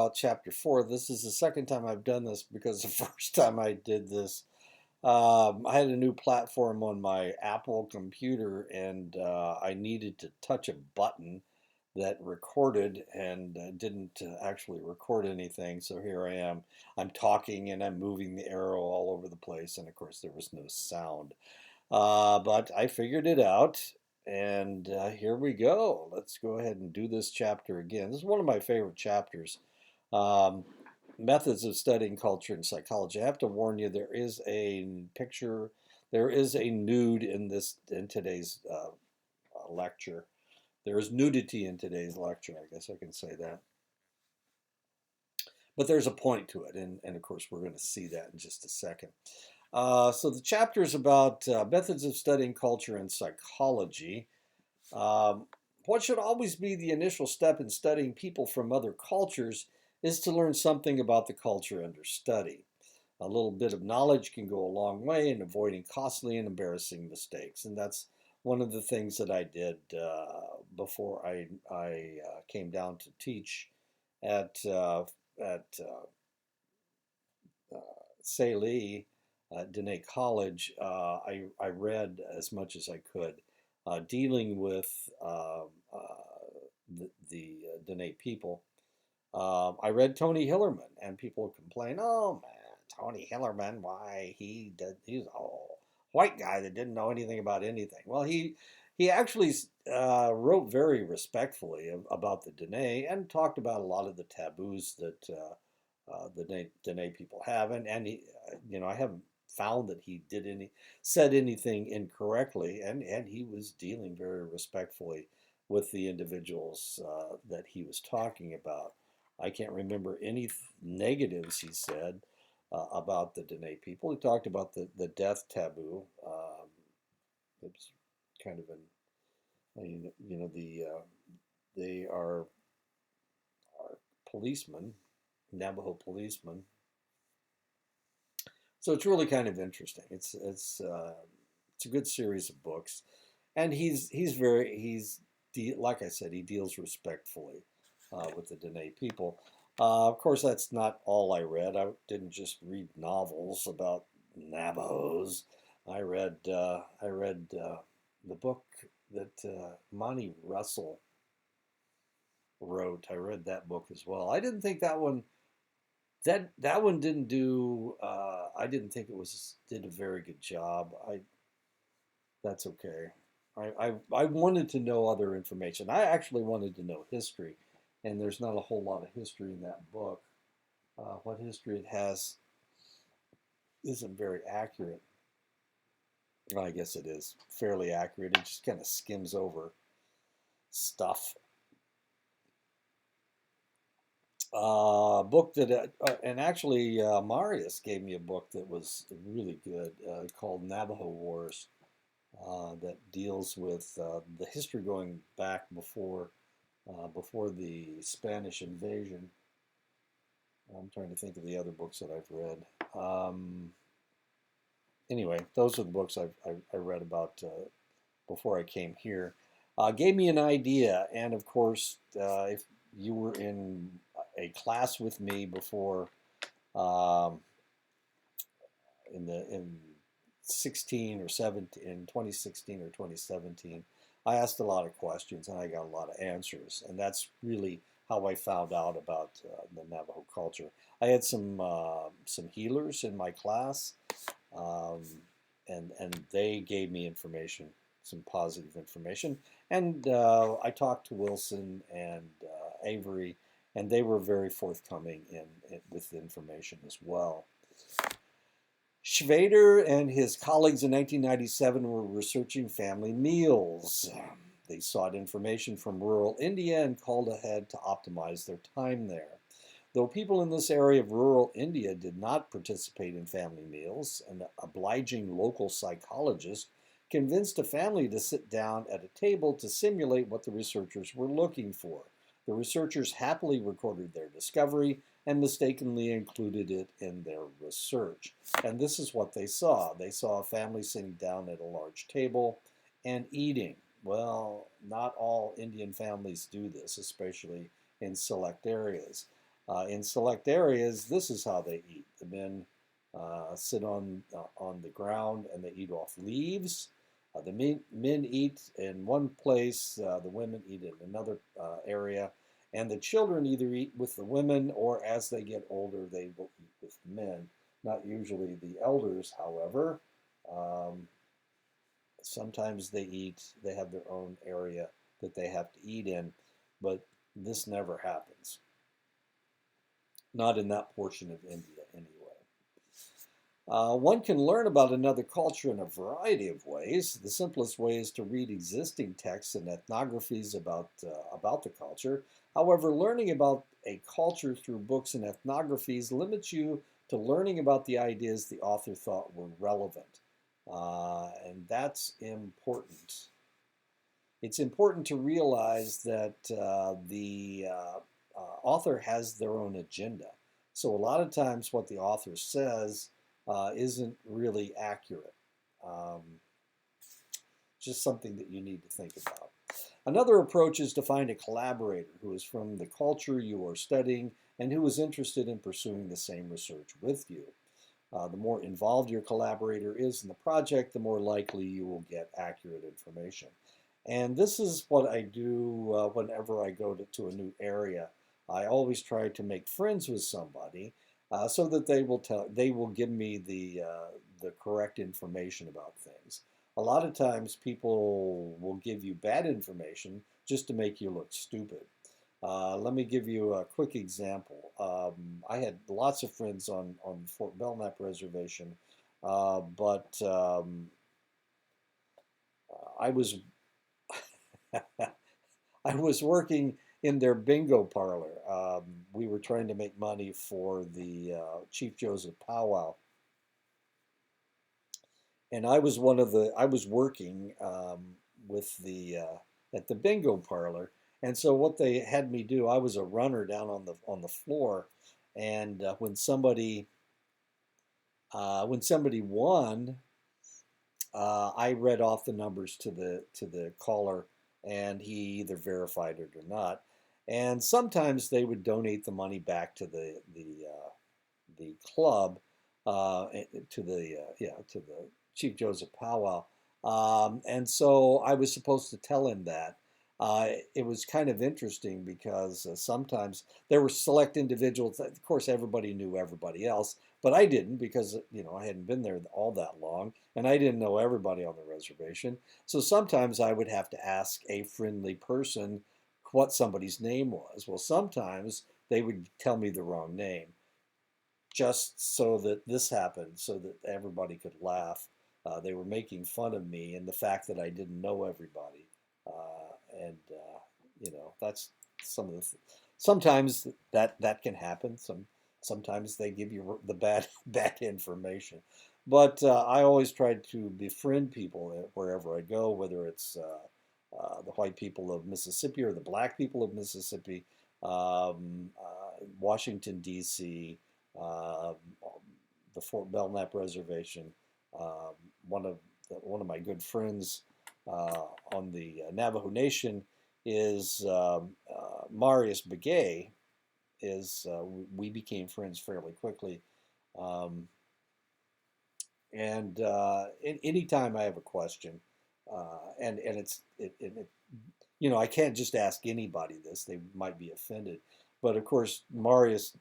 About chapter 4. This is the second time I've done this because the first time I did this, I had a new platform on my Apple computer and I needed to touch a button that recorded and didn't actually record anything. So here I am. I'm talking and I'm moving the arrow all over the place. And of course, there was no sound. But I figured it out. And here we go. Let's go ahead and do this chapter again. This is one of my favorite chapters. Um, Methods of studying culture and psychology. I have to warn you, there is a picture, there is a nude in today's lecture. There is nudity in today's lecture. I guess I can say that. But there's a point to it, and of course we're going to see that in just a second. So the chapter is about methods of studying culture and psychology. Um, what should always be the initial step in studying people from other cultures is to learn something about the culture under study. A little bit of knowledge can go a long way in avoiding costly and embarrassing mistakes, and that's one of the things that I did before I came down to teach at at Saley at Dene College. I read as much as I could, dealing with the Dene people. I read Tony Hillerman, and people complain, "Oh man, Tony Hillerman, why he's a white guy that didn't know anything about anything." Well, he actually wrote very respectfully about the Dene and talked about a lot of the taboos that the Dene people have, and he, I haven't found that he said anything incorrectly, and he was dealing very respectfully with the individuals that he was talking about. I can't remember any negatives he said about the Dene people. He talked about the death taboo. It was kind of they are policemen, Navajo policemen. So it's really kind of interesting. It's a good series of books, and like I said, he deals respectfully with the Dene people. Of course, that's not all I read. I didn't just read novels about Navajos. I read the book that Monty Russell wrote. I read that book as well. I didn't think that one didn't do. I didn't think it was did a very good job. That's okay. I wanted to know other information. I actually wanted to know history, and there's not a whole lot of history in that book. What history it has isn't very accurate. Well, I guess it is fairly accurate. It just kind of skims over stuff. Book that, and actually, Marius gave me a book that was really good called Navajo Wars that deals with the history going back before the Spanish invasion. I'm trying to think of the other books that I've read. Anyway, those are the books I read about before I came here. Gave me an idea, and of course, if you were in a class with me before, um, in 16 or 17, in 2016 or 2017, I asked a lot of questions and I got a lot of answers, and that's really how I found out about the Navajo culture. I had some healers in my class, um, and they gave me information, some positive information, and I talked to Wilson and Avery, and they were very forthcoming with information as well. Schrader and his colleagues in 1997 were researching family meals. They sought information from rural India and called ahead to optimize their time there. Though people in this area of rural India did not participate in family meals, an obliging local psychologist convinced a family to sit down at a table to simulate what the researchers were looking for. The researchers happily recorded their discovery and mistakenly included it in their research. And this is what they saw. They saw a family sitting down at a large table and eating. Well, not all Indian families do this, especially in select areas. In select areas, this is how they eat. The men sit on the ground and they eat off leaves. The men eat in one place, the women eat in another area, and the children either eat with the women or as they get older, they will eat with the men. Not usually the elders, however. Um, Sometimes they have their own area that they have to eat in, but this never happens. Not in that portion of India, anyway. One can learn about another culture in a variety of ways. The simplest way is to read existing texts and ethnographies about the culture. However, learning about a culture through books and ethnographies limits you to learning about the ideas the author thought were relevant. And that's important. It's important to realize that the author has their own agenda. So a lot of times what the author says isn't really accurate. Um, just something that you need to think about. Another approach is to find a collaborator who is from the culture you are studying and who is interested in pursuing the same research with you. The more involved your collaborator is in the project, the more likely you will get accurate information. And this is what I do whenever I go to a new area. I always try to make friends with somebody so that they will give me the correct information about things. A lot of times people will give you bad information just to make you look stupid. Let me give you a quick example. I had lots of friends on Fort Belknap Reservation, but I was I was working in their bingo parlor. We were trying to make money for the Chief Joseph powwow, and I was working with the at the bingo parlor, and so what they had me do, I was a runner down on the floor, and when somebody won, I read off the numbers to the caller, and he either verified it or not. And sometimes they would donate the money back to the club, to the to the Chief Joseph Powwow. And so I was supposed to tell him that. It was kind of interesting because sometimes there were select individuals that, of course, everybody knew everybody else, but I didn't because I hadn't been there all that long, and I didn't know everybody on the reservation. So sometimes I would have to ask a friendly person what somebody's name was. Well, sometimes they would tell me the wrong name just so that this happened, so that everybody could laugh. They were making fun of me and the fact that I didn't know everybody, and that's some of the. Sometimes that can happen. Sometimes they give you the bad bad information, but I always try to befriend people wherever I go, whether it's the white people of Mississippi or the black people of Mississippi, Washington D.C., uh, the Fort Belknap Reservation. Um, one of my good friends on the Navajo Nation is Marius Begay. We became friends fairly quickly, um, and anytime I have a question, and I can't just ask anybody this; they might be offended. But of course, Marius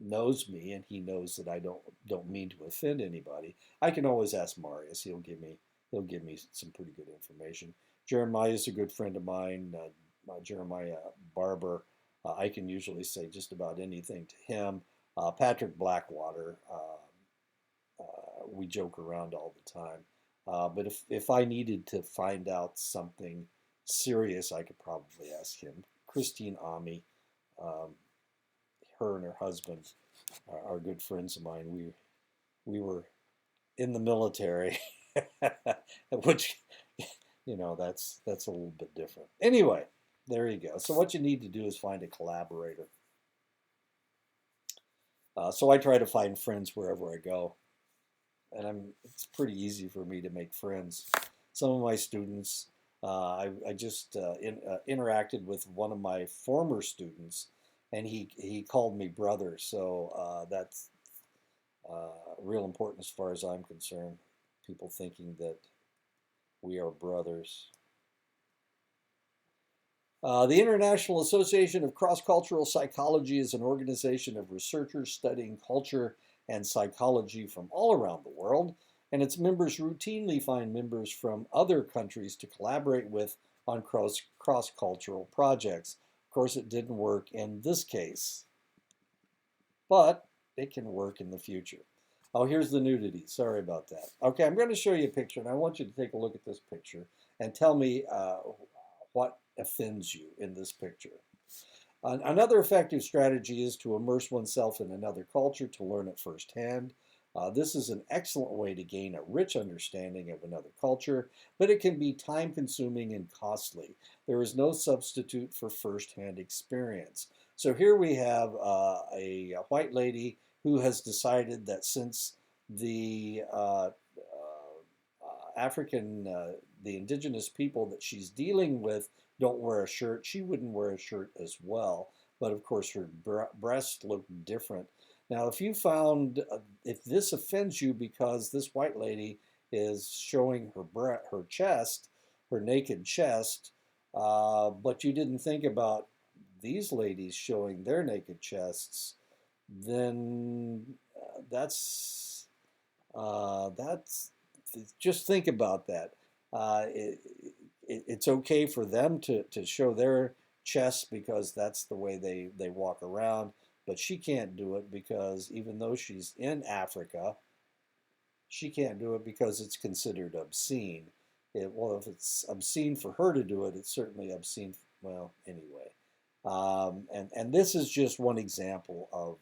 knows me and he knows that I don't mean to offend anybody. I can always ask Marius. He'll give me some pretty good information. Jeremiah is a good friend of mine. Jeremiah Barber. I can usually say just about anything to him. Patrick Blackwater. We joke around all the time. But if I needed to find out something serious, I could probably ask him. Christine Ami, um, her and her husband are good friends of mine. We were in the military, which that's a little bit different. Anyway, there you go. So what you need to do is find a collaborator. So I try to find friends wherever I go, and it's pretty easy for me to make friends. Some of my students, I just interacted with one of my former students and he called me brother. So that's real important as far as I'm concerned. People thinking that we are brothers. The International Association of Cross-Cultural Psychology is an organization of researchers studying culture and psychology from all around the world, and its members routinely find members from other countries to collaborate with on cross-cultural projects. Of course, it didn't work in this case, but it can work in the future. Oh, here's the nudity. Sorry about that. Okay, I'm going to show you a picture, and I want you to take a look at this picture and tell me what offends you in this picture. Another effective strategy is to immerse oneself in another culture to learn it firsthand. This is an excellent way to gain a rich understanding of another culture, but it can be time consuming and costly. There is no substitute for firsthand experience. So here we have a white lady who has decided that since the African, the indigenous people that she's dealing with don't wear a shirt, she wouldn't wear a shirt as well. But of course, her breasts look different. Now, if this offends you because this white lady is showing her chest, her naked chest, but you didn't think about these ladies showing their naked chests, then that's just think about that. Uh, it, it's okay for them to show their chests because that's the way they walk around, but she can't do it because even though she's in Africa, she can't do it because it's considered obscene. Well, if it's obscene for her to do it, it's certainly obscene. Well, anyway, and this is just one example of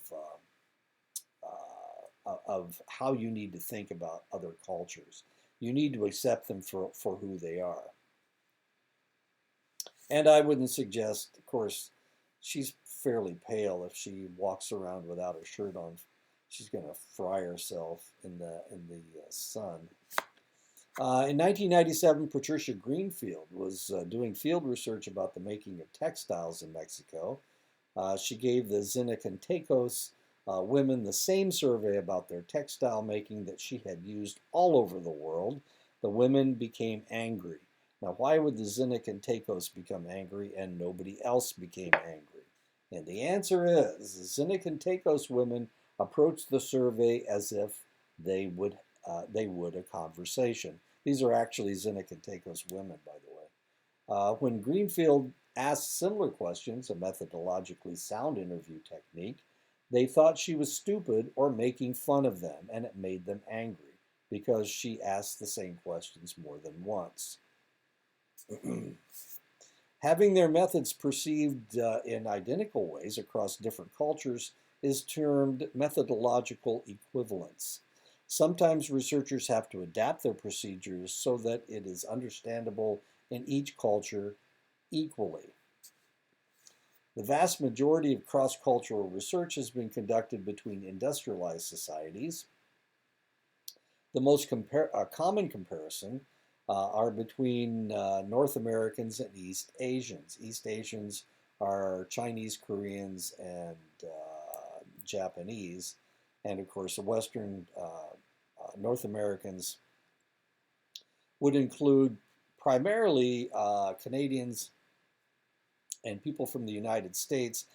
how you need to think about other cultures. You need to accept them for who they are. And I wouldn't suggest, of course, she's fairly pale. If she walks around without her shirt on, she's going to fry herself in the sun. In 1997, Patricia Greenfield was doing field research about the making of textiles in Mexico. She gave the Zinacantecos women the same survey about their textile making that she had used all over the world. The women became angry. Now, why would the Zinacantecos become angry and nobody else became angry? And the answer is the Zinacantecos women approached the survey as if they would a conversation. These are actually Zinacantecos women, by the way. When Greenfield asked similar questions, a methodologically sound interview technique, they thought she was stupid or making fun of them, and it made them angry because she asked the same questions more than once. Having their methods perceived in identical ways across different cultures is termed methodological equivalence. Sometimes researchers have to adapt their procedures so that it is understandable in each culture equally. The vast majority of cross-cultural research has been conducted between industrialized societies. The most common comparison are between North Americans and East Asians. East Asians are Chinese, Koreans, and Japanese. And of course, the Western North Americans would include primarily Canadians and people from the United States,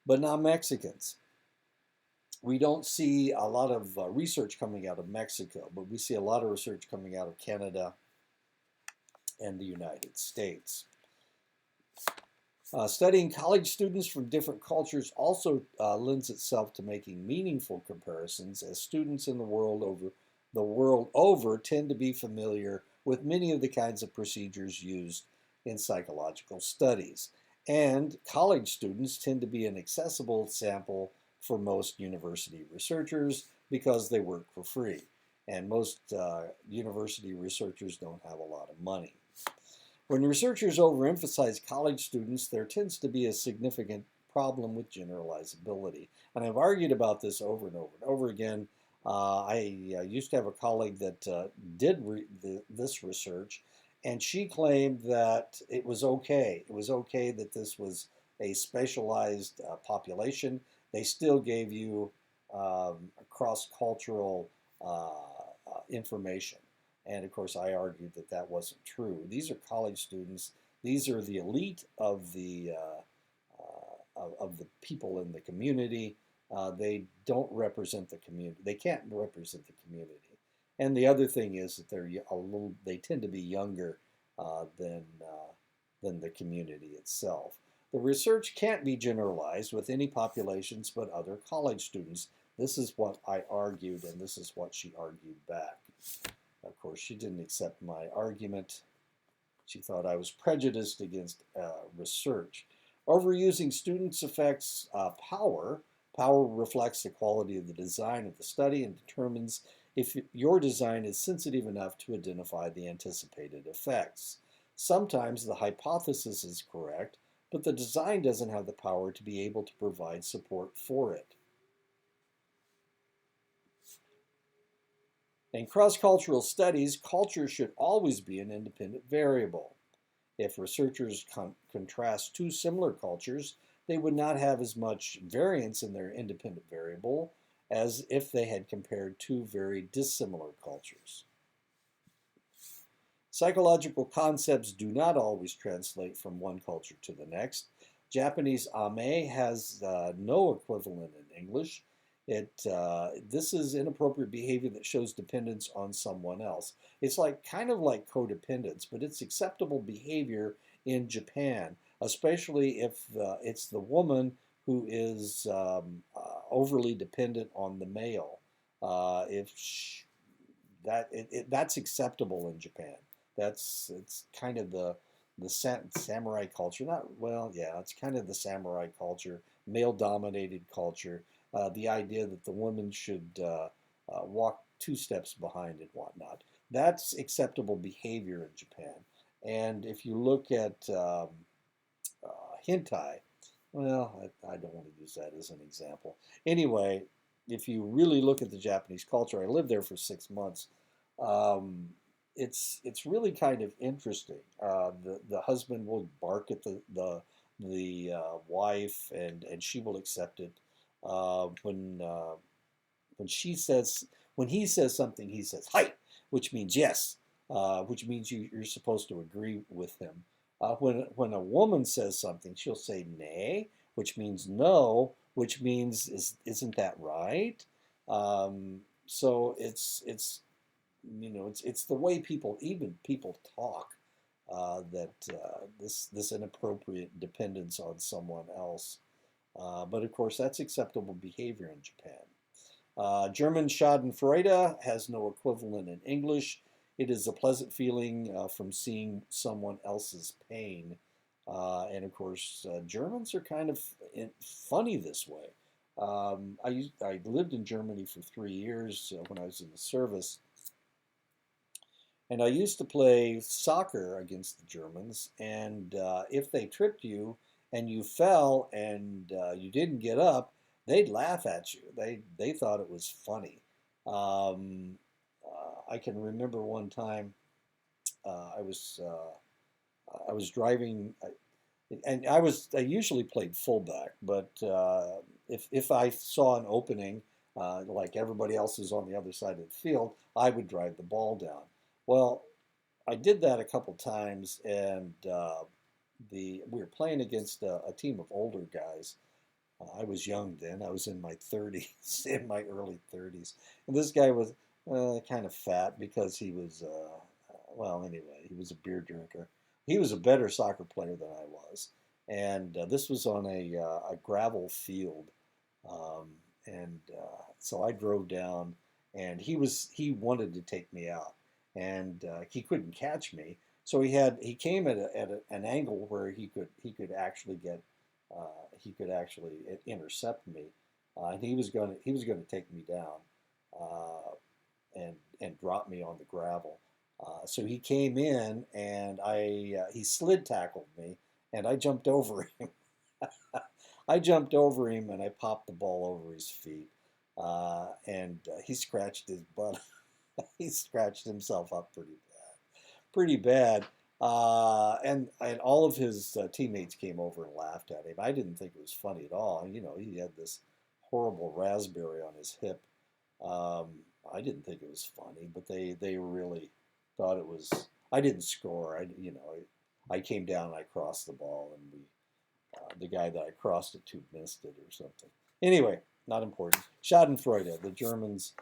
but not Mexicans. We don't see a lot of research coming out of Mexico, but we see a lot of research coming out of Canada and the United States. Studying college students from different cultures also lends itself to making meaningful comparisons, as students in the world over tend to be familiar with many of the kinds of procedures used in psychological studies. And college students tend to be an accessible sample for most university researchers because they work for free. And most university researchers don't have a lot of money. When researchers overemphasize college students, there tends to be a significant problem with generalizability. And I've argued about this over and over and over again. I used to have a colleague that did this research, and she claimed that it was okay. It was okay that this was a specialized population. They still gave you cross-cultural information. And of course, I argued that that wasn't true. These are college students. These are the elite of the people in the community. They don't represent the community. They can't represent the community. And the other thing is that they tend to be younger than the community itself. The research can't be generalized with any populations but other college students. This is what I argued, and this is what she argued back. Of course, she didn't accept my argument. She thought I was prejudiced against research. Overusing students affects power. Power reflects the quality of the design of the study and determines if your design is sensitive enough to identify the anticipated effects. Sometimes the hypothesis is correct, but the design doesn't have the power to be able to provide support for it. In cross-cultural studies, culture should always be an independent variable. If researchers contrast two similar cultures, they would not have as much variance in their independent variable as if they had compared two very dissimilar cultures. Psychological concepts do not always translate from one culture to the next. Japanese ame has no equivalent in English. This is inappropriate behavior that shows dependence on someone else. It's kind of like codependence, but it's acceptable behavior in Japan, especially if it's the woman who is overly dependent on the male. That's acceptable in Japan. It's kind of the samurai culture. It's kind of the samurai culture, male-dominated culture. The idea that the woman should walk two steps behind and whatnot. That's acceptable behavior in Japan. And if you look at hentai, I don't want to use that as an example. Anyway, if you really look at the Japanese culture, I lived there for 6 months. It's really kind of interesting. The husband will bark at the wife, and she will accept it. When he says something, he says "hi," which means yes, which means you're supposed to agree with him. When a woman says something, she'll say "nay," which means no, which means isn't that right? So it's the way people talk this inappropriate dependence on someone else. But of course, that's acceptable behavior in Japan. German Schadenfreude has no equivalent in English. It is a pleasant feeling from seeing someone else's pain. And of course, Germans are kind of funny this way. I lived in Germany for 3 years when I was in the service. And I used to play soccer against the Germans. And if they tripped you and you fell and you didn't get up, they'd laugh at you. They thought it was funny. I can remember one time I was driving, and I usually played fullback, but if I saw an opening, like everybody else is on the other side of the field, I would drive the ball down. Well, I did that a couple times, and we were playing against a team of older guys. I was young then. I was in my 30s, in my early 30s. And this guy was kind of fat because he was, anyway, he was a beer drinker. He was a better soccer player than I was. And this was on a gravel field. And so I drove down, and he wanted to take me out. And he couldn't catch me. So he came at an angle where he could actually intercept me, and he was going to take me down, and drop me on the gravel. So he came in, and he slid tackled me, and I jumped over him. I jumped over him, and I popped the ball over his feet, and he scratched his butt. He scratched himself up pretty bad. And all of his teammates came over and laughed at him. I didn't think it was funny at all. You know, he had this horrible raspberry on his hip. Um, I didn't think it was funny, but they really thought it was. I didn't score. I came down and I crossed the ball, and the guy that I crossed it to missed it or something. Anyway, not important. Schadenfreude. The Germans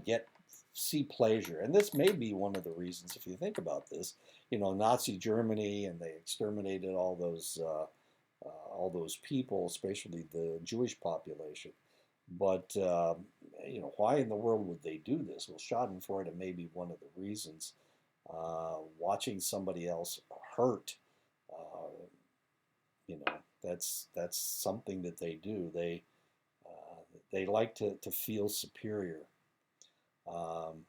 get see pleasure, and this may be one of the reasons. If you think about this, you know, Nazi Germany, and they exterminated all those people, especially the Jewish population. But you know, why in the world would they do this? Well, Schadenfreude may be one of the reasons. Watching somebody else hurt, uh, you know, that's something that they do. They like to feel superior. Um,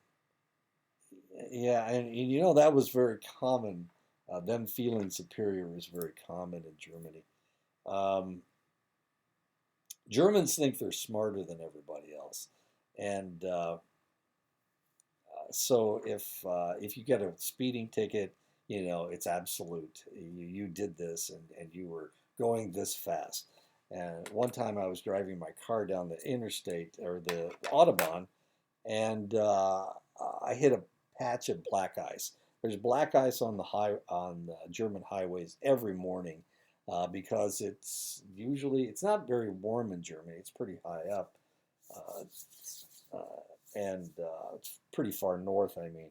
yeah, and you know that was very common. Them feeling superior was very common in Germany. Um, Germans think they're smarter than everybody else, and so if you get a speeding ticket, you know it's absolute. You did this, and you were going this fast. And one time I was driving my car down the interstate or the autobahn, and I hit a patch of black ice. There's black ice on the German highways every morning because it's not very warm in Germany. It's pretty high up, uh, uh, and it's pretty far north. I mean,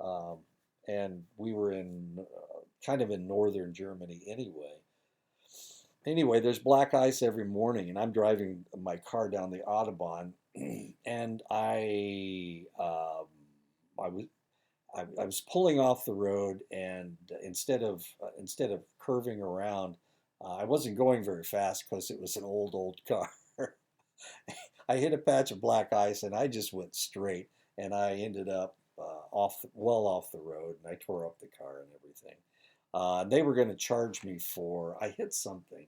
um, and we were in kind of in northern Germany anyway. Anyway, there's black ice every morning, and I'm driving my car down the Autobahn, and I was I was pulling off the road, and instead of curving around, I wasn't going very fast because it was an old car. I hit a patch of black ice, and I just went straight, and I ended up well off the road, and I tore up the car and everything. They were going to charge me for I hit something.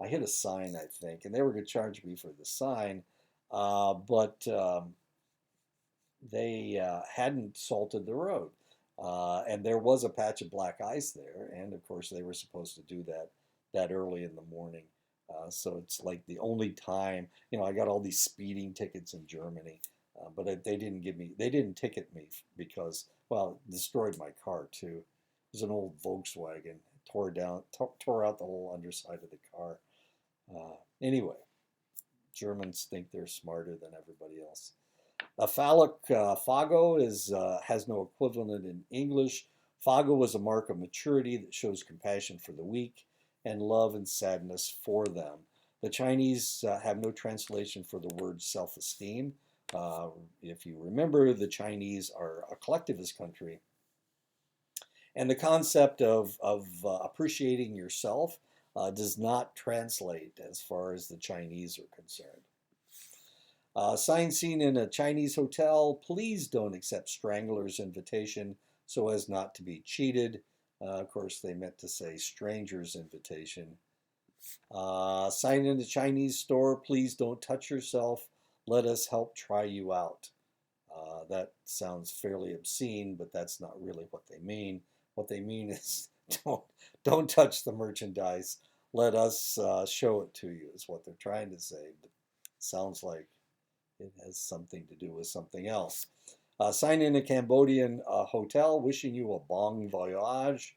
I hit a sign, I think, and they were going to charge me for the sign, but they hadn't salted the road. And there was a patch of black ice there, and of course they were supposed to do that early in the morning. So it's like the only time, you know, I got all these speeding tickets in Germany, but they didn't ticket me because, well, it destroyed my car too. It was an old Volkswagen, tore out the whole underside of the car. Anyway, Germans think they're smarter than everybody else. A phallic fago has no equivalent in English. Fago is a mark of maturity that shows compassion for the weak and love and sadness for them. The Chinese have no translation for the word self-esteem. If you remember, the Chinese are a collectivist country, and the concept of appreciating yourself does not translate as far as the Chinese are concerned. Sign seen in a Chinese hotel, please don't accept strangler's invitation so as not to be cheated. Of course, they meant to say stranger's invitation. Sign in a Chinese store, please don't touch yourself. Let us help try you out. That sounds fairly obscene, but that's not really what they mean. What they mean is don't don't touch the merchandise. Let us show it to you. Is what they're trying to say. But it sounds like it has something to do with something else. Sign in a Cambodian hotel wishing you a bon voyage.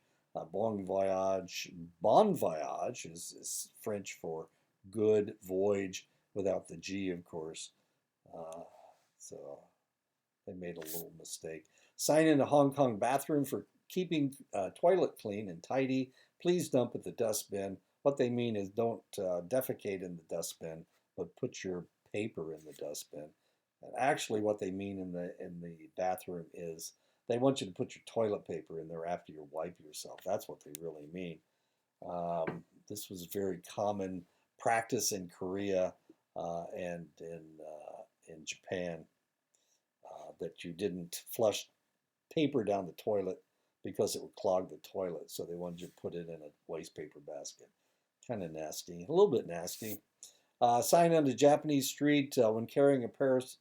Bon voyage. Bon voyage is French for good voyage without the G, of course. Uh, so they made a little mistake. Sign in a Hong Kong bathroom for keeping toilet clean and tidy. Please dump at the dustbin. What they mean is don't defecate in the dustbin, but put your paper in the dustbin. And actually, what they mean in the bathroom is they want you to put your toilet paper in there after you wipe yourself. That's what they really mean. This was very common practice in Korea and in Japan that you didn't flush paper down the toilet because it would clog the toilet. So they wanted you to put it in a waste paper basket. Kind of nasty, a little bit nasty. Sign on the Japanese street when carrying a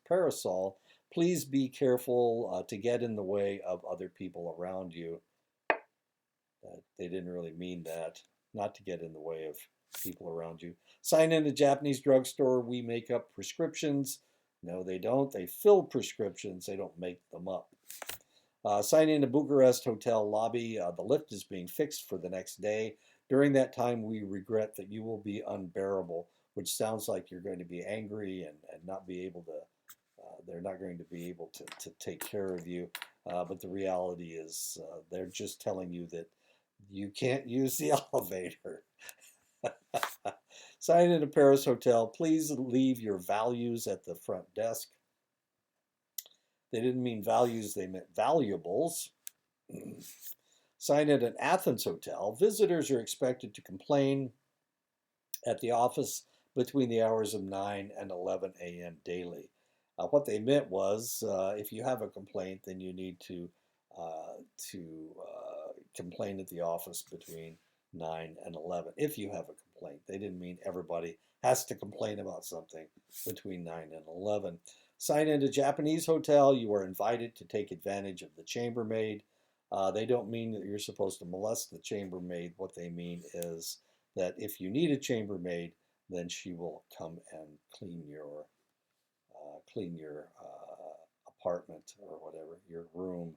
parasol, please be careful to get in the way of other people around you. They didn't really mean that, not to get in the way of people around you. Sign in a Japanese drugstore, we make up prescriptions. No, they don't. They fill prescriptions, they don't make them up. Sign in a Bucharest hotel lobby. The lift is being fixed for the next day. During that time, we regret that you will be unbearable, which sounds like you're going to be angry and not be able to, they're not going to be able to take care of you. But the reality is they're just telling you that you can't use the elevator. Sign in a Paris hotel. Please leave your values at the front desk. They didn't mean values, they meant valuables. Sign in an Athens hotel. Visitors are expected to complain at the office between the hours of 9 and 11 a.m. daily. What they meant was if you have a complaint, then you need to complain at the office between 9 and 11 if you have a complaint. They didn't mean everybody has to complain about something between 9 and 11. Sign in a Japanese hotel. You are invited to take advantage of the chambermaid. They don't mean that you're supposed to molest the chambermaid. What they mean is that if you need a chambermaid, then she will come and clean your apartment or whatever, your room.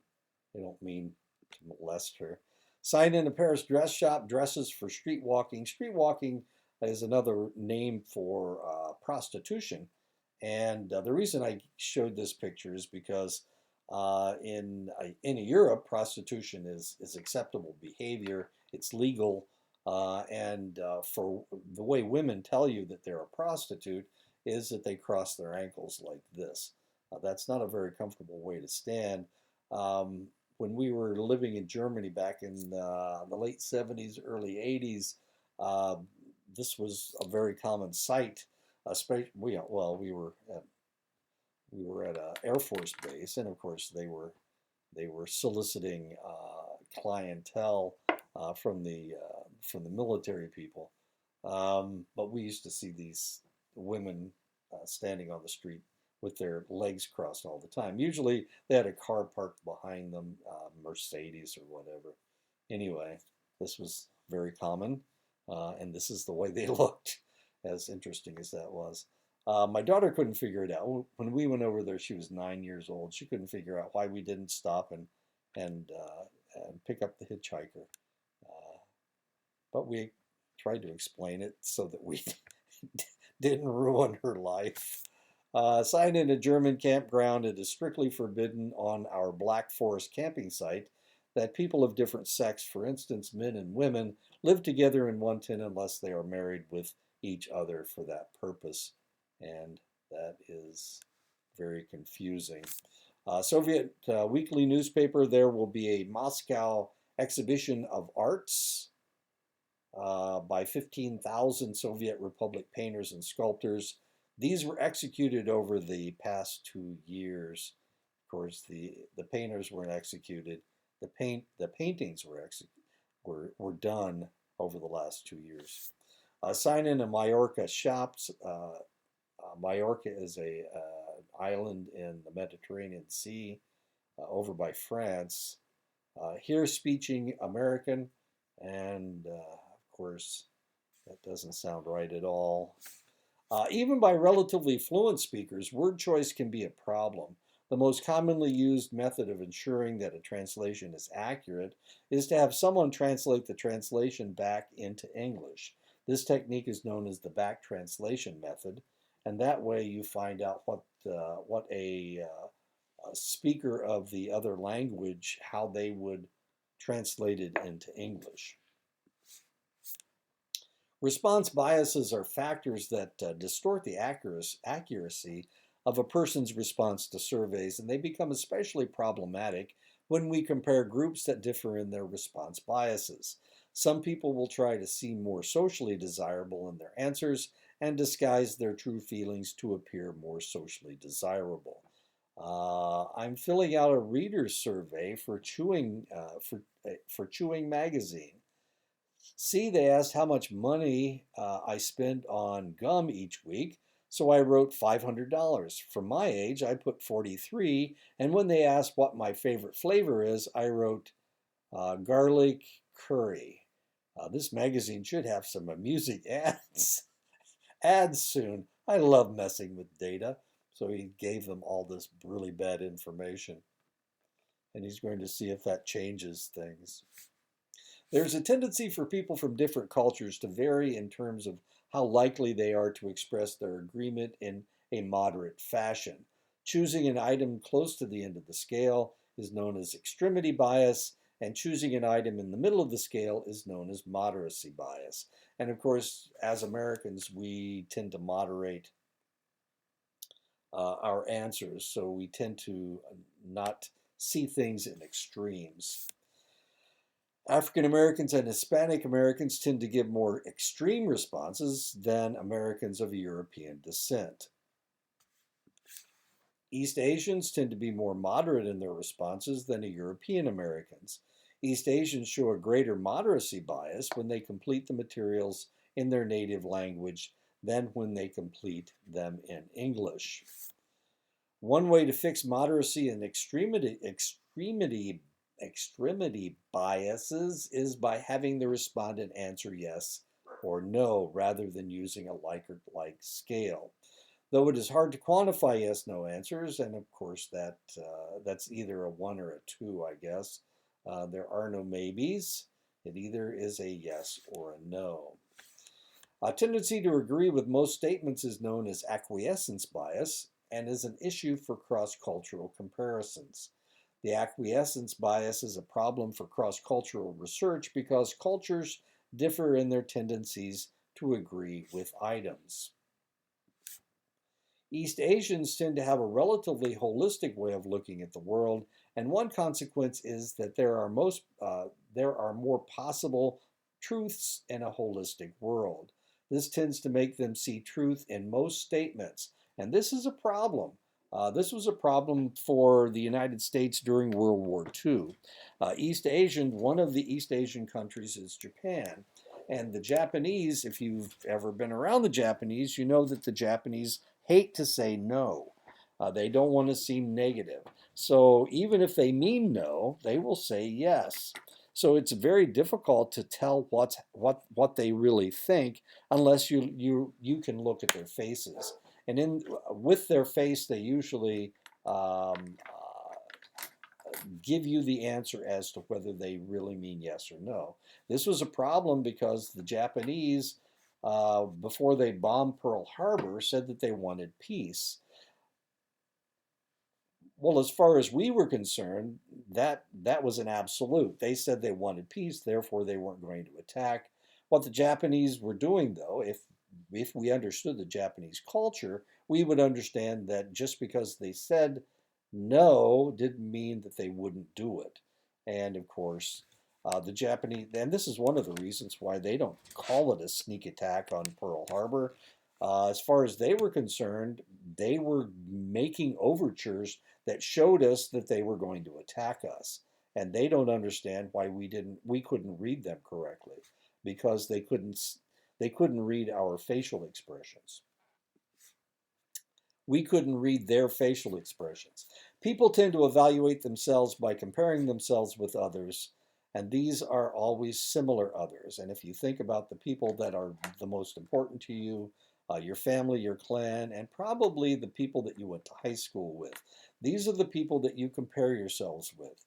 They don't mean to molest her. Sign in a Paris dress shop, dresses for street walking. Street walking is another name for prostitution. And the reason I showed this picture is because in Europe, prostitution is acceptable behavior. It's legal. And for the way women tell you that they're a prostitute is that they cross their ankles like this. That's not a very comfortable way to stand. When we were living in Germany back in the late 70s, early 80s, this was a very common sight. Especially, we were at an Air Force base, and of course they were soliciting clientele from the military people. But we used to see these women standing on the street with their legs crossed all the time. Usually they had a car parked behind them, Mercedes or whatever. Anyway, this was very common, and this is the way they looked, as interesting as that was. My daughter couldn't figure it out. When we went over there, she was 9 years old. She couldn't figure out why we didn't stop and pick up the hitchhiker. But we tried to explain it so that we didn't ruin her life. Sign in a German campground. It is strictly forbidden on our Black Forest camping site that people of different sex, for instance, men and women, live together in one tent unless they are married with each other for that purpose. And that is very confusing. Soviet weekly newspaper, there will be a Moscow exhibition of arts by 15,000 Soviet Republic painters and sculptors. These were executed over the past 2 years. Of course, the painters weren't executed. The paintings were done over the last 2 years. Sign in a Mallorca shops. Mallorca is an island in the Mediterranean Sea over by France. Here speaking American, and of course that doesn't sound right at all. Even by relatively fluent speakers, word choice can be a problem. The most commonly used method of ensuring that a translation is accurate is to have someone translate the translation back into English. This technique is known as the back translation method, and that way you find out what a speaker of the other language, how they would translate it into English. Response biases are factors that distort the accuracy of a person's response to surveys, and they become especially problematic when we compare groups that differ in their response biases. Some people will try to seem more socially desirable in their answers and disguise their true feelings to appear more socially desirable. I'm filling out a reader's survey for Chewing magazine. See, they asked how much money I spend on gum each week, so I wrote $500. For my age, I put 43, and when they asked what my favorite flavor is, I wrote garlic, Curry. This magazine should have some amusing ads soon. I love messing with data. So he gave them all this really bad information. And he's going to see if that changes things. There's a tendency for people from different cultures to vary in terms of how likely they are to express their agreement in a moderate fashion. Choosing an item close to the end of the scale is known as extremity bias, and choosing an item in the middle of the scale is known as moderacy bias. And of course, as Americans, we tend to moderate our answers, so we tend to not see things in extremes. African Americans and Hispanic Americans tend to give more extreme responses than Americans of European descent. East Asians tend to be more moderate in their responses than European Americans. East Asians show a greater moderacy bias when they complete the materials in their native language than when they complete them in English. One way to fix moderacy and extremity biases is by having the respondent answer yes or no rather than using a like or like scale. Though it is hard to quantify yes/no answers, and of course that's either a 1 or a 2, I guess. There are no maybes. It either is a yes or a no. A tendency to agree with most statements is known as acquiescence bias and is an issue for cross-cultural comparisons. The acquiescence bias is a problem for cross-cultural research because cultures differ in their tendencies to agree with items. East Asians tend to have a relatively holistic way of looking at the world, and one consequence is that there are more possible truths in a holistic world. This tends to make them see truth in most statements, and this is a problem. This was a problem for the United States during World War II. One of the East Asian countries is Japan. And the Japanese, if you've ever been around the Japanese, you know that the Japanese hate to say no. They don't want to seem negative. So even if they mean no, they will say yes. So it's very difficult to tell what they really think unless you can look at their faces. And with their face, they usually give you the answer as to whether they really mean yes or no. This was a problem because the Japanese, before they bombed Pearl Harbor, said that they wanted peace. Well, as far as we were concerned, that was an absolute. They said they wanted peace, therefore they weren't going to attack. What the Japanese were doing, though, if we understood the Japanese culture, we would understand that just because they said no didn't mean that they wouldn't do it. And of course, the Japanese, and this is one of the reasons why they don't call it a sneak attack on Pearl Harbor. As far as they were concerned, they were making overtures that showed us that they were going to attack us. And they don't understand why we couldn't read them correctly because they couldn't read our facial expressions. We couldn't read their facial expressions. People tend to evaluate themselves by comparing themselves with others, and these are always similar others. And if you think about the people that are the most important to you, your family, your clan, and probably the people that you went to high school with, these are the people that you compare yourselves with.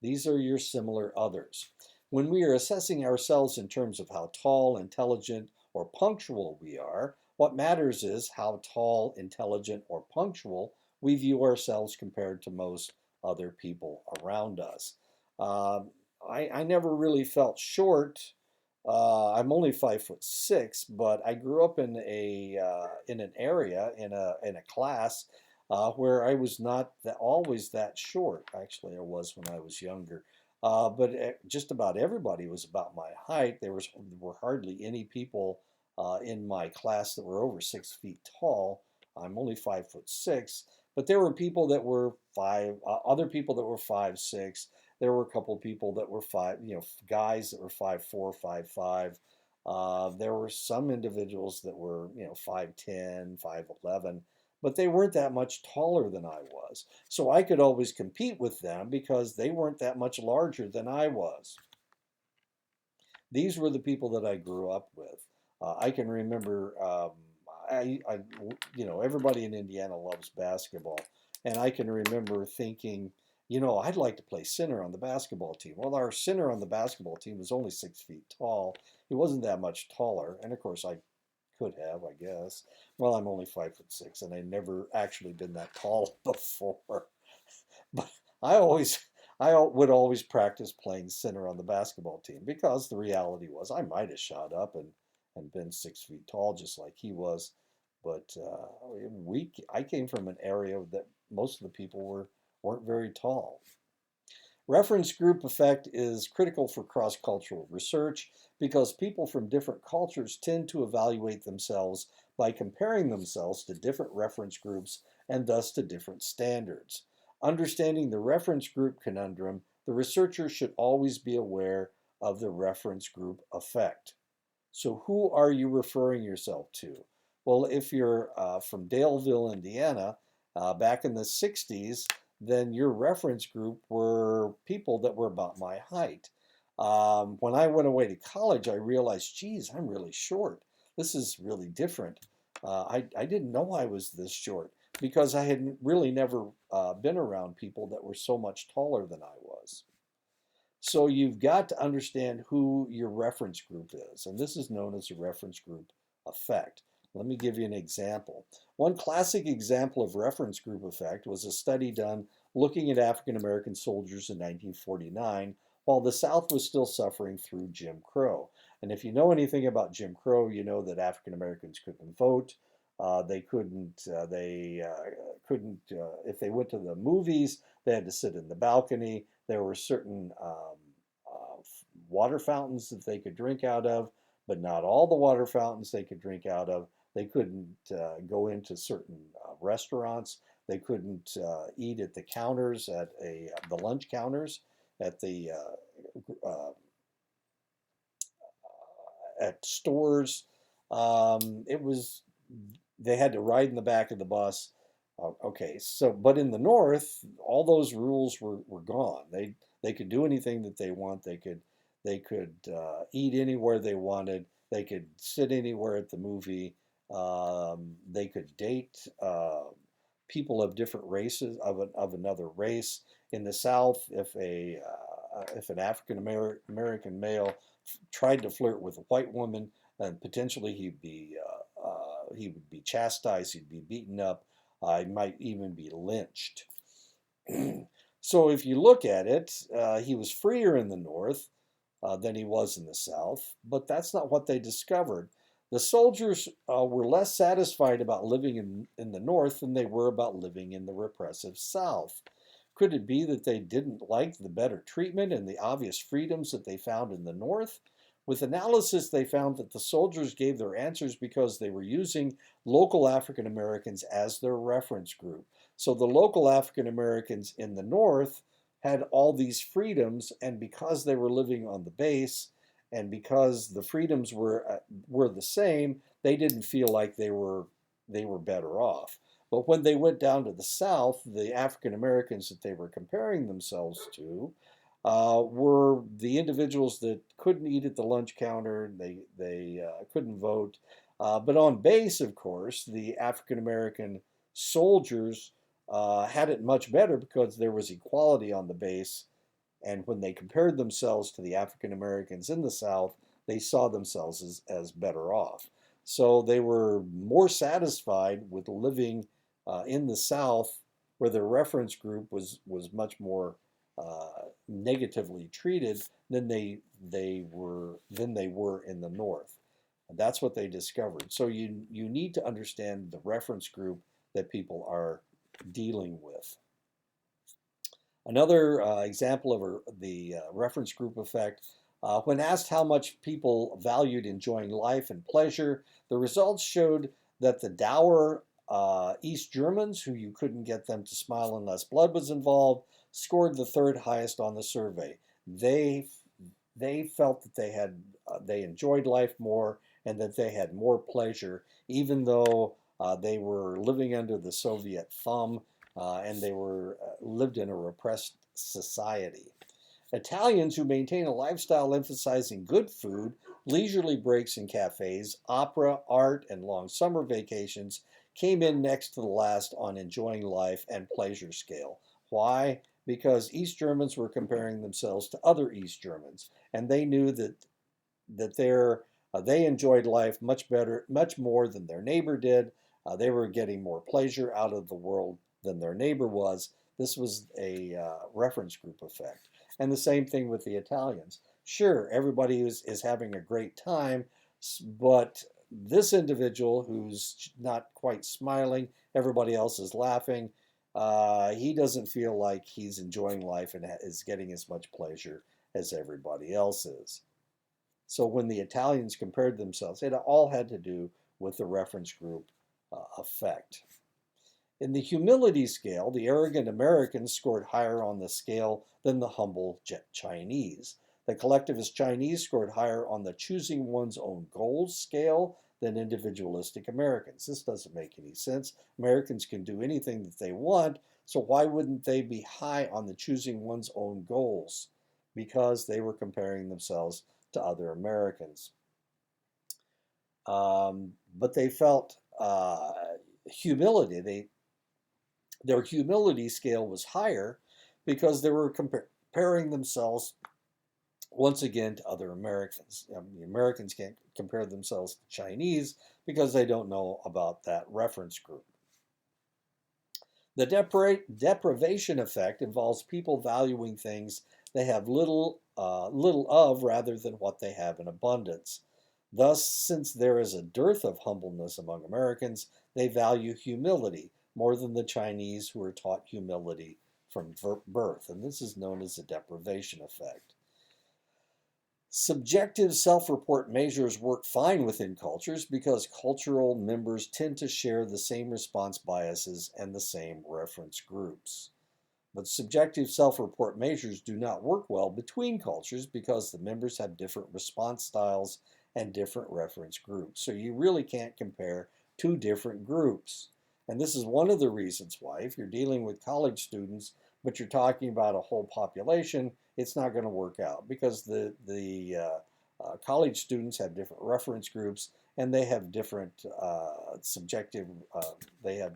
These are your similar others. When we are assessing ourselves in terms of how tall, intelligent, or punctual we are, what matters is how tall, intelligent, or punctual we view ourselves compared to most other people around us. I never really felt short. I'm only 5'6", but I grew up in an area in a class where I was not always that short. Actually, I was when I was younger. But just about everybody was about my height. There were hardly any people in my class that were over 6 feet tall. I'm only 5'6", but there were people that were other people that were 5'6". There were a couple of people that were guys that were 5'4", 5'5". There were some individuals that were 5'10", 5'11", but they weren't that much taller than I was. So I could always compete with them because they weren't that much larger than I was. These were the people that I grew up with. I can remember, everybody in Indiana loves basketball, and I can remember thinking, I'd like to play center on the basketball team. Well, our center on the basketball team was only 6 feet tall. He wasn't that much taller, and of course, I could have, I guess. Well, I'm only 5'6", and I'd never actually been that tall before. But I always, would always practice playing center on the basketball team because the reality was I might have shot up and been 6 feet tall just like he was. But I came from an area that most of the people weren't very tall. Reference group effect is critical for cross-cultural research because people from different cultures tend to evaluate themselves by comparing themselves to different reference groups and thus to different standards. Understanding the reference group conundrum, the researcher should always be aware of the reference group effect. So who are you referring yourself to? Well, if you're from Daleville, Indiana, back in the 60s, then your reference group were people that were about my height. When I went away to college, I realized, geez, I'm really short. This is really different. I didn't know I was this short because I had really never been around people that were so much taller than I was. So you've got to understand who your reference group is, and this is known as a reference group effect. Let me give you an example. One classic example of reference group effect was a study done looking at African American soldiers in 1949 while the South was still suffering through Jim Crow. And if you know anything about Jim Crow, you know that African Americans couldn't vote. They couldn't. If they went to the movies, they had to sit in the balcony. There were certain water fountains that they could drink out of, but not all the water fountains they could drink out of. They couldn't go into certain restaurants. They couldn't eat at the counters the lunch counters at the at stores. It was They had to ride in the back of the bus. Okay, so but in the North, all those rules were gone. They could do anything that they want. They could eat anywhere they wanted. They could sit anywhere at the movie. They could date people of different races of another race. In the South, if an African American male tried to flirt with a white woman, and potentially he would be chastised. He'd be beaten up. He might even be lynched. So if you look at it, he was freer in the North than he was in the South, but that's not what they discovered. The soldiers were less satisfied about living in the North than they were about living in the repressive South. Could it be that they didn't like the better treatment and the obvious freedoms that they found in the North? With analysis, they found that the soldiers gave their answers because they were using local African Americans as their reference group. So the local African Americans in the North had all these freedoms, and because they were living on the base, and because the freedoms were the same, they didn't feel like they were better off. But when they went down to the South, the African Americans that they were comparing themselves to were the individuals that couldn't eat at the lunch counter, they couldn't vote. But on base, of course, the African American soldiers had it much better because there was equality on the base. And when they compared themselves to the African Americans in the South, they saw themselves as better off. So they were more satisfied with living in the South, where their reference group was much more negatively treated than they were in the North. And that's what they discovered. So you need to understand the reference group that people are dealing with. Another example of the reference group effect, when asked how much people valued enjoying life and pleasure, the results showed that the dour East Germans, who you couldn't get them to smile unless blood was involved, scored the third highest on the survey. They felt that they enjoyed life more and that they had more pleasure, even though they were living under the Soviet thumb and they were lived in a repressed society. Italians who maintain a lifestyle emphasizing good food, leisurely breaks in cafes, opera, art, and long summer vacations came in next to the last on enjoying life and pleasure scale. Why? Because East Germans were comparing themselves to other East Germans, and they knew that they enjoyed life much better, much more than their neighbor did. They were getting more pleasure out of the world than their neighbor was. This was a reference group effect. And the same thing with the Italians. Sure, everybody is having a great time, but this individual who's not quite smiling, everybody else is laughing. He doesn't feel like he's enjoying life and is getting as much pleasure as everybody else is. So when the Italians compared themselves, it all had to do with the reference group effect. In the humility scale, the arrogant Americans scored higher on the scale than the humble Chinese. The collectivist Chinese scored higher on the choosing one's own goals scale than individualistic Americans. This doesn't make any sense. Americans can do anything that they want, so why wouldn't they be high on the choosing one's own goals? Because they were comparing themselves to other Americans. But they felt humility. Their humility scale was higher because they were comparing themselves once again to other Americans. The Americans can't compare themselves to Chinese because they don't know about that reference group. The deprivation effect involves people valuing things they have little of rather than what they have in abundance. Thus, since there is a dearth of humbleness among Americans, they value humility more than the Chinese who are taught humility from birth, and this is known as the deprivation effect. Subjective self-report measures work fine within cultures because cultural members tend to share the same response biases and the same reference groups. But subjective self-report measures do not work well between cultures because the members have different response styles and different reference groups. So you really can't compare two different groups. And this is one of the reasons why, if you're dealing with college students, but you're talking about a whole population, it's not going to work out because the college students have different reference groups and they have different subjective, they have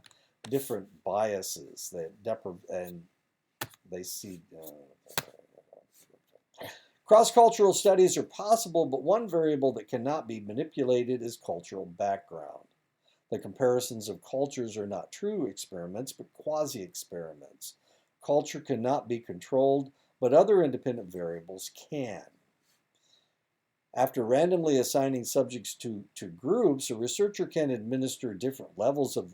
different biases and they see. Cross-cultural studies are possible, but one variable that cannot be manipulated is cultural background. The comparisons of cultures are not true experiments, but quasi-experiments. Culture cannot be controlled, but other independent variables can. After randomly assigning subjects to groups, a researcher can administer different levels of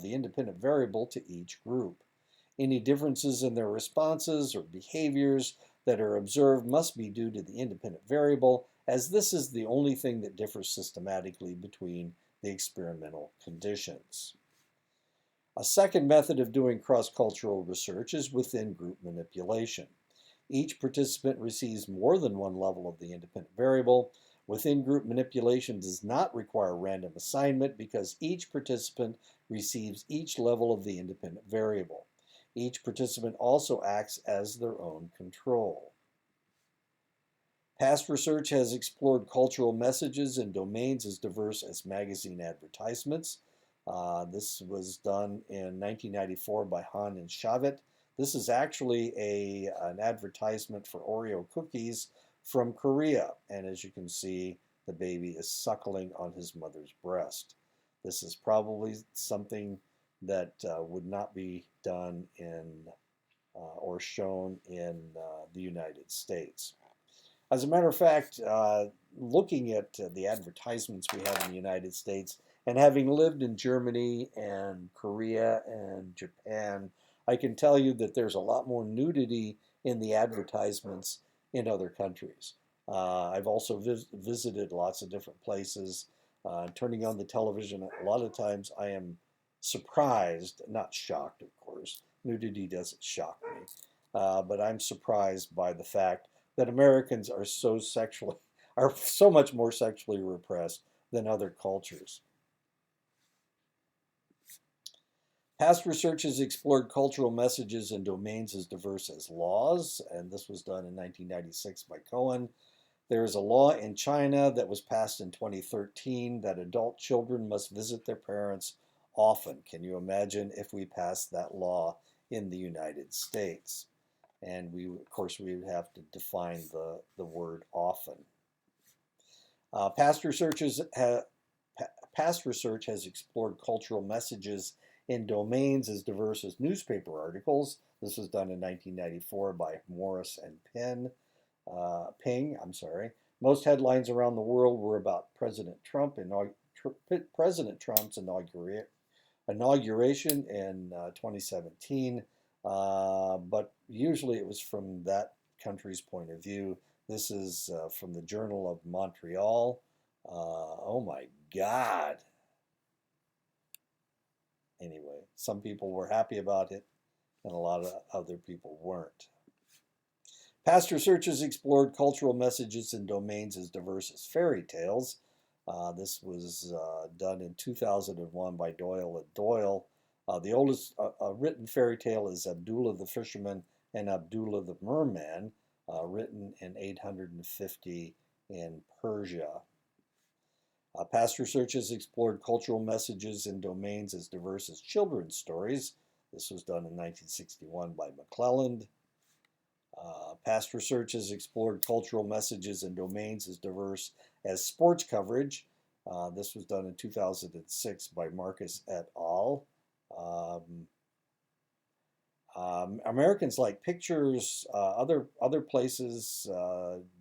the independent variable to each group. Any differences in their responses or behaviors that are observed must be due to the independent variable, as this is the only thing that differs systematically between the experimental conditions. A second method of doing cross-cultural research is within group manipulation. Each participant receives more than one level of the independent variable. Within group manipulation does not require random assignment because each participant receives each level of the independent variable. Each participant also acts as their own control. Past research has explored cultural messages in domains as diverse as magazine advertisements. This was done in 1994 by Hahn and Shavit. This is actually an advertisement for Oreo cookies from Korea. And as you can see, the baby is suckling on his mother's breast. This is probably something that would not be done in or shown in the United States. As a matter of fact, looking at the advertisements we have in the United States, and having lived in Germany and Korea and Japan, I can tell you that there's a lot more nudity in the advertisements in other countries. I've also visited lots of different places. Turning on the television, a lot of times I am surprised, not shocked, of course. Nudity doesn't shock me, but I'm surprised by the fact that Americans are so much more sexually repressed than other cultures. Past research has explored cultural messages and domains as diverse as laws, and this was done in 1996 by Cohen. There is a law in China that was passed in 2013 that adult children must visit their parents often. Can you imagine if we passed that law in the United States? And of course, we would have to define the word often. Past research has explored cultural messages in domains as diverse as newspaper articles. This was done in 1994 by Morris and Ping. Most headlines around the world were about President Trump's inauguration in 2017, but usually it was from that country's point of view. This is from the Journal of Montreal. Oh my God. Anyway, some people were happy about it, and a lot of other people weren't. Past research has explored cultural messages and domains as diverse as fairy tales. This was done in 2001 by Doyle and Doyle. The oldest written fairy tale is Abdullah the Fisherman and Abdullah the Merman, written in 850 in Persia. Past research has explored cultural messages and domains as diverse as children's stories. This was done in 1961 by McClelland. Past research has explored cultural messages and domains as diverse as sports coverage. This was done in 2006 by Marcus et al. Americans like pictures. Other places,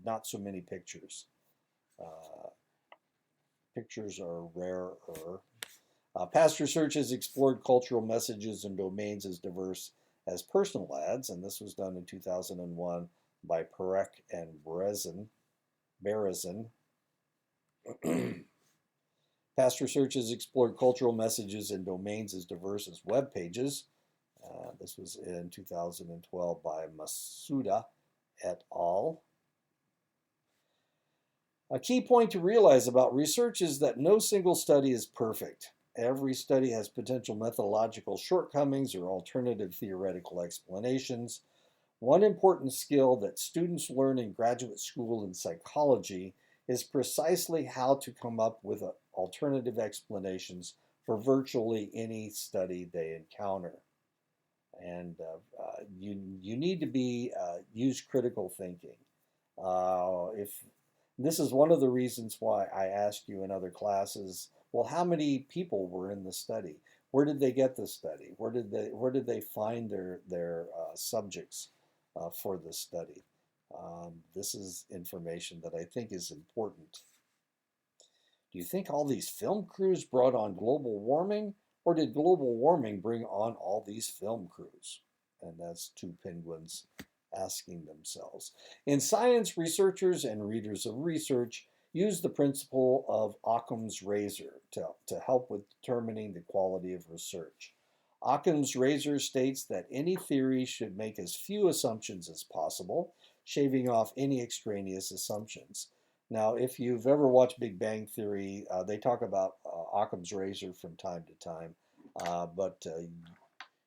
not so many pictures. Pictures are rarer. Past research has explored cultural messages and domains as diverse as personal ads, and this was done in 2001 by Perek and Berezin. Past research has explored cultural messages and domains as diverse as web pages. This was in 2012 by Masuda et al. A key point to realize about research is that no single study is perfect. Every study has potential methodological shortcomings or alternative theoretical explanations. One important skill that students learn in graduate school in psychology is precisely how to come up with alternative explanations for virtually any study they encounter. And you need to use critical thinking. If This is one of the reasons why I asked you in other classes, well, how many people were in the study? Where did they get the study? Where did they find their subjects for the study? This is information that I think is important. Do you think all these film crews brought on global warming, or did global warming bring on all these film crews? And that's two penguins asking themselves. In science, researchers and readers of research use the principle of Occam's razor to help with determining the quality of research. Occam's razor states that any theory should make as few assumptions as possible, shaving off any extraneous assumptions. Now, if you've ever watched Big Bang Theory, they talk about Occam's razor from time to time, but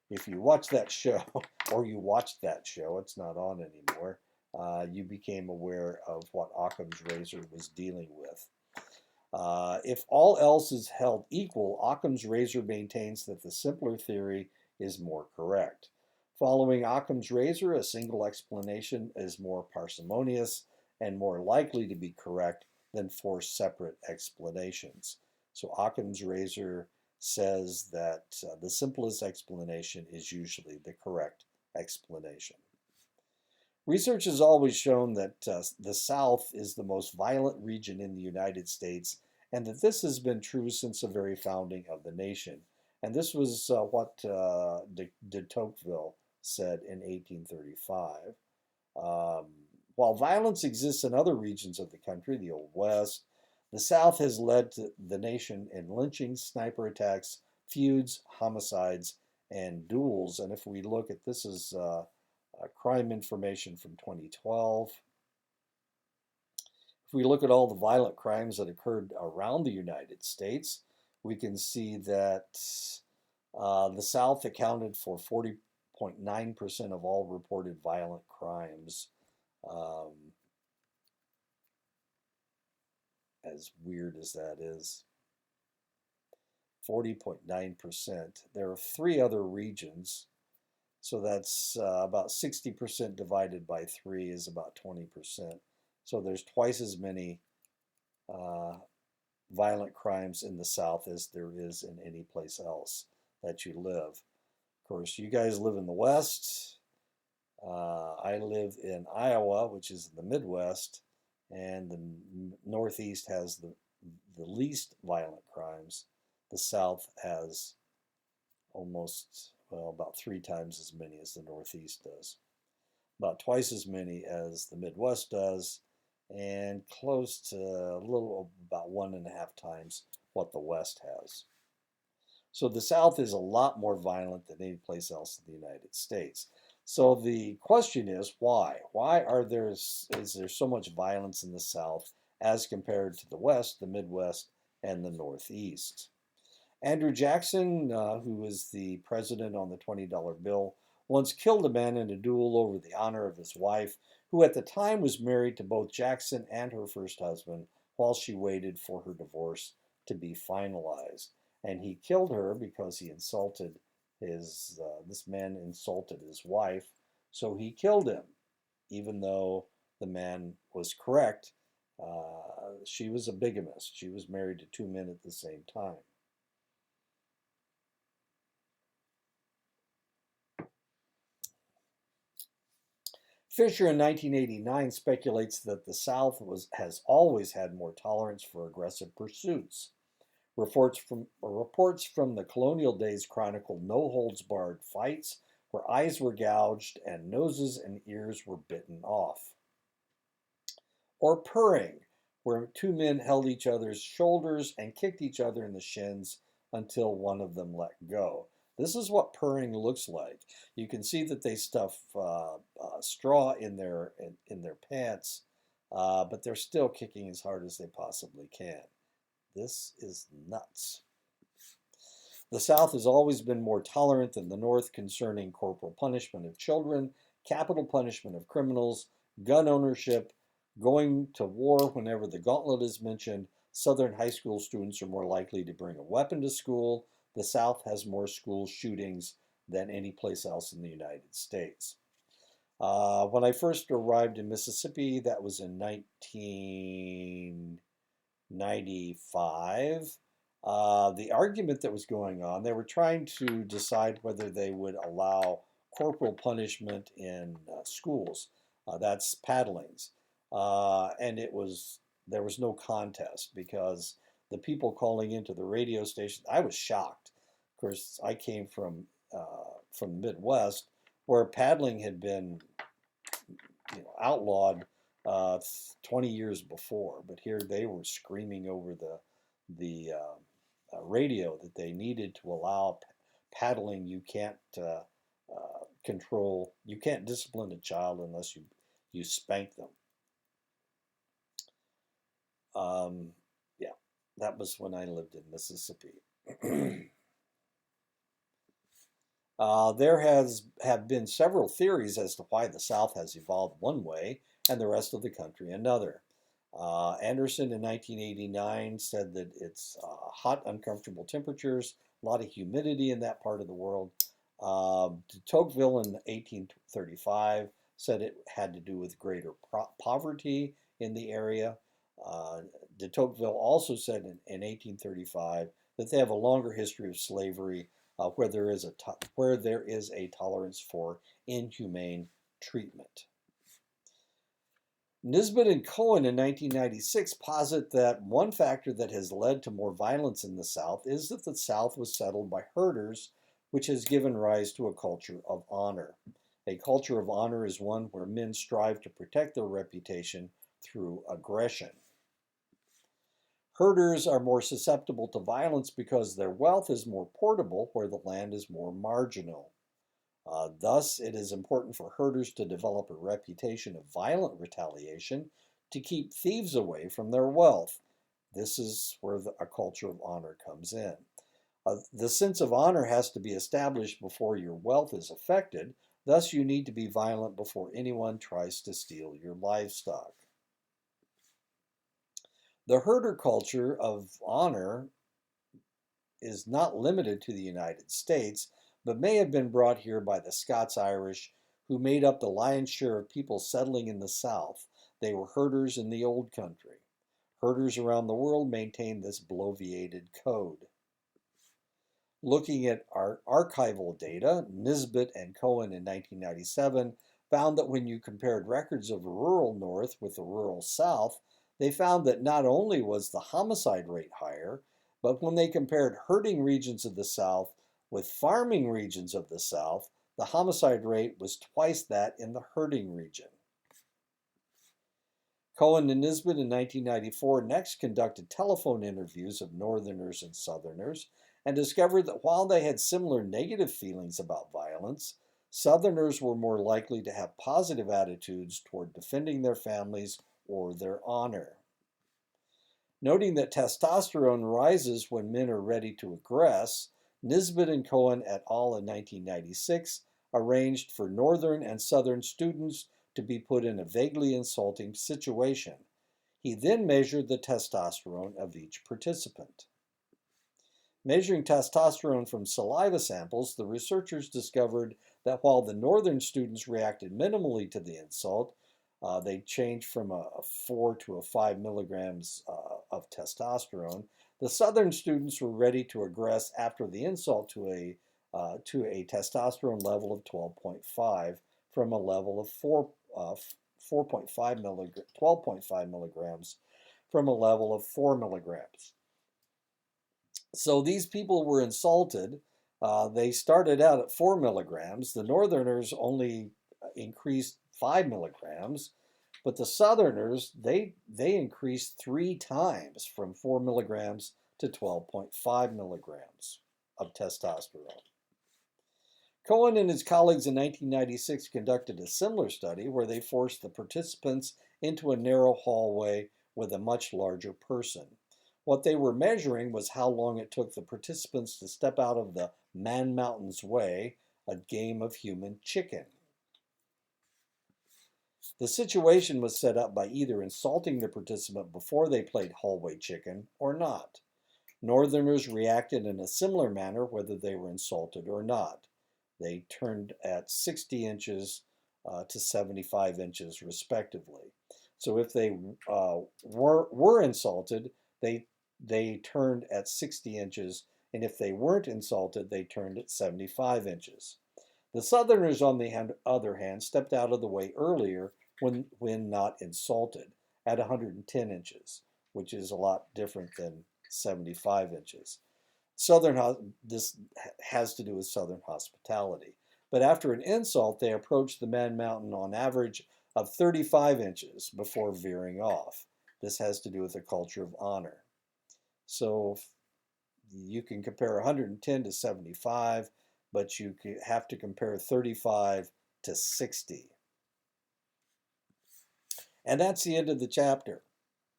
if you watch that show, or you watched that show, it's not on anymore, you became aware of what Occam's razor was dealing with. If all else is held equal, Occam's razor maintains that the simpler theory is more correct. Following Occam's razor, a single explanation is more parsimonious and more likely to be correct than four separate explanations. So Occam's razor says that the simplest explanation is usually the correct explanation. Research has always shown that the South is the most violent region in the United States, and that this has been true since the very founding of the nation. And this was what de Tocqueville said in 1835. While violence exists in other regions of the country, the Old West, the South has led to the nation in lynchings, sniper attacks, feuds, homicides, and duels. And if we look at this is crime information from 2012. If we look at all the violent crimes that occurred around the United States, we can see that The South accounted for 40.9% of all reported violent crimes. Um, as weird as that is, 40.9%. There are three other regions, so that's about 60% divided by three is about 20%. So there's twice as many uh, violent crimes in the South as there is in any place else that you live. Of course, you guys live in the West. I live in Iowa, which is in the Midwest, and the Northeast has the least violent crimes. The South has almost, well, about three times as many as the Northeast does, about twice as many as the Midwest does, and close to a little about 1.5 times what the West has. So the South is a lot more violent than any place else in the United States. So the question is why? Why is there so much violence in the South as compared to the West, the Midwest, and the Northeast? Andrew Jackson, who was the president on the $20 bill, once killed a man in a duel over the honor of his wife, who at the time was married to both Jackson and her first husband, while she waited for her divorce to be finalized. And he killed her because this man insulted his wife, so he killed him, even though the man was correct. She was a bigamist. She was married to two men at the same time. Fisher in 1989 speculates that the South has always had more tolerance for aggressive pursuits. Reports from the colonial days chronicle no-holds-barred fights where eyes were gouged and noses and ears were bitten off. Or purring, where two men held each other's shoulders and kicked each other in the shins until one of them let go. This is what purring looks like. You can see that they stuff straw in their pants, but they're still kicking as hard as they possibly can. This is nuts. The South has always been more tolerant than the North concerning corporal punishment of children, capital punishment of criminals, gun ownership, going to war whenever the gauntlet is mentioned. Southern high school students are more likely to bring a weapon to school. The South has more school shootings than any place else in the United States. When I first arrived in Mississippi, that was in 1995. The argument that was going on, they were trying to decide whether they would allow corporal punishment in schools. That's paddlings. And there was no contest because the people calling into the radio station, I was shocked. Of course, I came from the Midwest, where paddling had been outlawed 20 years before, but here they were screaming over the radio that they needed to allow paddling. You can't you can't discipline a child unless you spank them. Yeah, that was when I lived in Mississippi. There have been several theories as to why the South has evolved one way and the rest of the country another. Anderson in 1989 said that it's hot, uncomfortable temperatures, a lot of humidity in that part of the world. De Tocqueville in 1835 said it had to do with greater poverty in the area. De Tocqueville also said in 1835 that they have a longer history of slavery where there is a tolerance for inhumane treatment. Nisbet and Cohen in 1996 posit that one factor that has led to more violence in the South is that the South was settled by herders, which has given rise to a culture of honor. A culture of honor is one where men strive to protect their reputation through aggression. Herders are more susceptible to violence because their wealth is more portable where the land is more marginal. Thus, it is important for herders to develop a reputation of violent retaliation to keep thieves away from their wealth. This is where a culture of honor comes in. The sense of honor has to be established before your wealth is affected. Thus, you need to be violent before anyone tries to steal your livestock. The herder culture of honor is not limited to the United States, but may have been brought here by the Scots-Irish, who made up the lion's share of people settling in the South. They were herders in the Old Country. Herders around the world maintained this bloviated code. Looking at our archival data, Nisbet and Cohen in 1997 found that when you compared records of the rural North with the rural South, they found that not only was the homicide rate higher, but when they compared herding regions of the South with farming regions of the South, the homicide rate was twice that in the herding region. Cohen and Nisbet in 1994 next conducted telephone interviews of Northerners and Southerners and discovered that while they had similar negative feelings about violence, Southerners were more likely to have positive attitudes toward defending their families or their honor. Noting that testosterone rises when men are ready to aggress, Nisbet and Cohen et al. In 1996 arranged for Northern and Southern students to be put in a vaguely insulting situation. He then measured the testosterone of each participant. Measuring testosterone from saliva samples, the researchers discovered that while the Northern students reacted minimally to the insult, they changed from a 4 to a 5 milligrams of testosterone. The Southern students were ready to aggress after the insult to a testosterone level of 12.5 from a level of 12.5 milligrams from a level of 4 milligrams. So these people were insulted. They started out at 4 milligrams. The Northerners only increased 5 milligrams, but the Southerners, they increased 3 times from 4 milligrams to 12.5 milligrams of testosterone. Cohen and his colleagues in 1996 conducted a similar study where they forced the participants into a narrow hallway with a much larger person. What they were measuring was how long it took the participants to step out of the Man Mountain's way, a game of human chicken. The situation was set up by either insulting the participant before they played hallway chicken or not. Northerners reacted in a similar manner whether they were insulted or not. They turned at 60 inches to 75 inches respectively. So if they were insulted, they turned at 60 inches, and if they weren't insulted, they turned at 75 inches. The Southerners, on the other hand, stepped out of the way earlier when not insulted at 110 inches, which is a lot different than 75 inches. This has to do with Southern hospitality. But after an insult, they approached the Man Mountain on average of 35 inches before veering off. This has to do with the culture of honor. So you can compare 110 to 75, but you have to compare 35 to 60. And that's the end of the chapter.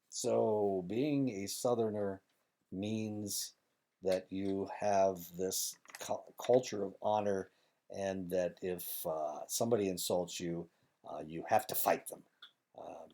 So being a Southerner means that you have this culture of honor, and that if somebody insults you, you have to fight them.